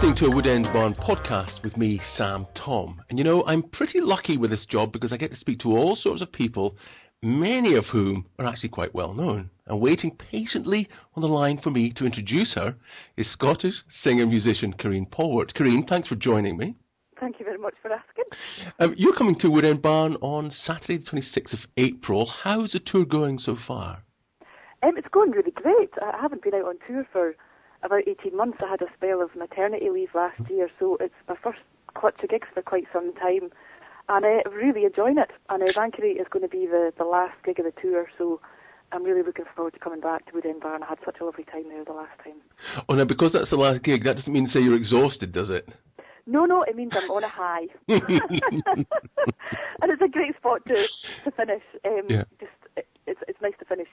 listening to a Wood End Barn podcast with me, Sam Tom. And you know, I'm pretty lucky with this job because I get to speak to all sorts of people, many of whom are actually quite well known. And waiting patiently on the line for me to introduce her is Scottish singer-musician Karine Polwart. Karine, thanks for joining me. Thank you very much for asking. You're coming to Wood End Barn on Saturday the 26th of April. How's the tour going so far? It's going really great. I haven't been out on tour for about 18 months. I had a spell of maternity leave last year, so it's my first clutch of gigs for quite some time, and I'm really enjoying it. And Bankery is going to be the last gig of the tour, so I'm really looking forward to coming back to Wood End Barn. I had such a lovely time there the last time. Oh, now, because that's the last gig, that doesn't mean to say you're exhausted, does it? No, it means I'm on a high. And it's a great spot to finish. It's nice to finish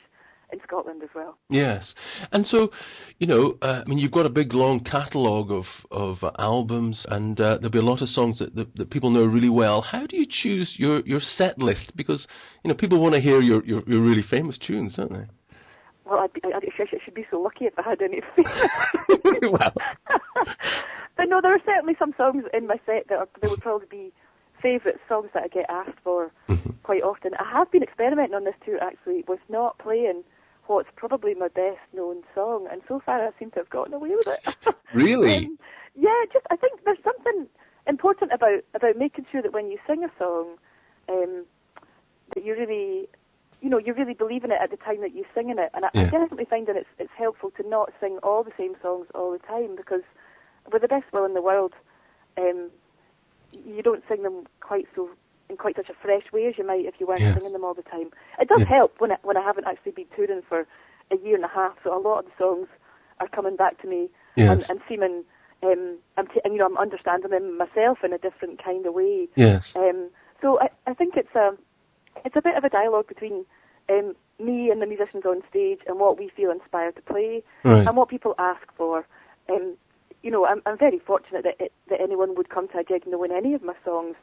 in Scotland as well. Yes. And so, you know, you've got a big, long catalogue of albums, and there'll be a lot of songs that people know really well. How do you choose your set list? Because, you know, people want to hear your really famous tunes, don't they? Well, I should be so lucky if I had any famous. Well. But no, there are certainly some songs in my set that would probably be favourite songs that I get asked for quite often. I have been experimenting on this tour, actually, with not playing what's probably my best known song, and so far I seem to have gotten away with it. Really? I think there's something important about making sure that when you sing a song, that you really, you know, you really believe in it at the time that you're singing it. And I definitely find that it's helpful to not sing all the same songs all the time, because with the best will in the world, you don't sing them in quite such a fresh way as you might if you weren't singing them all the time. It does help when I haven't actually been touring for a year and a half, so a lot of the songs are coming back to me and seeming, I'm understanding them myself in a different kind of way. Yes. So I think it's a bit of a dialogue between me and the musicians on stage and what we feel inspired to play and what people ask for. You know, I'm very fortunate that anyone would come to a gig knowing any of my songs,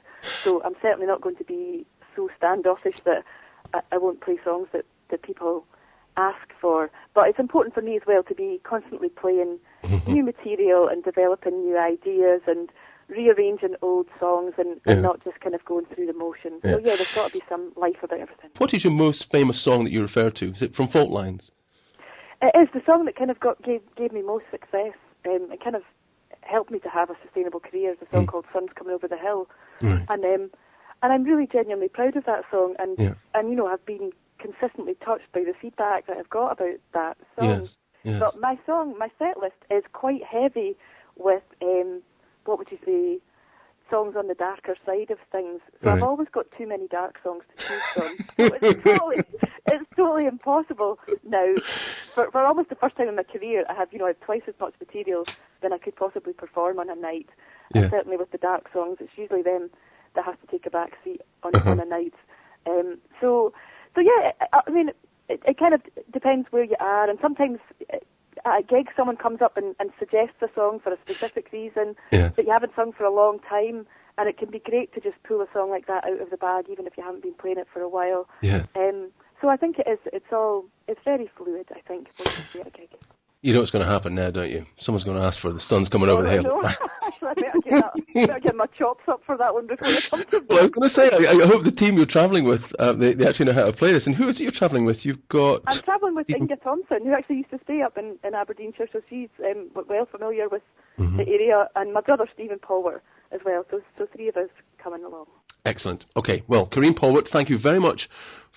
so I'm certainly not going to be so standoffish that I won't play songs that people ask for. But it's important for me as well to be constantly playing new material and developing new ideas and rearranging old songs and not just kind of going through the motion. So there's got to be some life about everything. What is your most famous song that you refer to? Is it from Fault Lines? It is the song that kind of gave me most success. It kind of helped me to have a sustainable career. It's a song called Sun's Coming Over the Hill. And I'm really genuinely proud of that song, and you know, I've been consistently touched by the feedback that I've got about that song. Yes. But my set list is quite heavy with, what would you say, songs on the darker side of things. So I've always got too many dark songs to choose from. So it's totally impossible now. For almost the first time in my career, I have twice as much material than I could possibly perform on a night. And certainly with the dark songs, it's usually them that has to take a back seat on a night. It kind of depends where you are, and sometimes at a gig someone comes up and suggests a song for a specific reason that you haven't sung for a long time, and it can be great to just pull a song like that out of the bag even if you haven't been playing it for a while. So I think it's very fluid, I think, when you play at a gig. You know what's going to happen now, don't you? Someone's going to ask for The Sun's Coming Over the Hill. No. Actually, I better get my chops up for that one before I come to. Well, I was going to say, I hope the team you're travelling with, they actually know how to play this. And who is it you're travelling with? I'm travelling with Inga Thompson, who actually used to stay up in Aberdeenshire, so she's well familiar with the area, and my brother Stephen Polwart as well. So three of us coming along. Excellent. Okay, well, Karine Polwart, thank you very much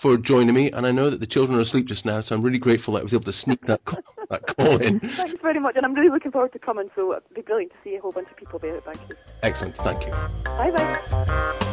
for joining me, and I know that the children are asleep just now, so I'm really grateful that I was able to sneak that call in. Thanks very much, and I'm really looking forward to coming, so it'd be brilliant to see a whole bunch of people there at Bankery. Excellent, thank you. Bye-bye.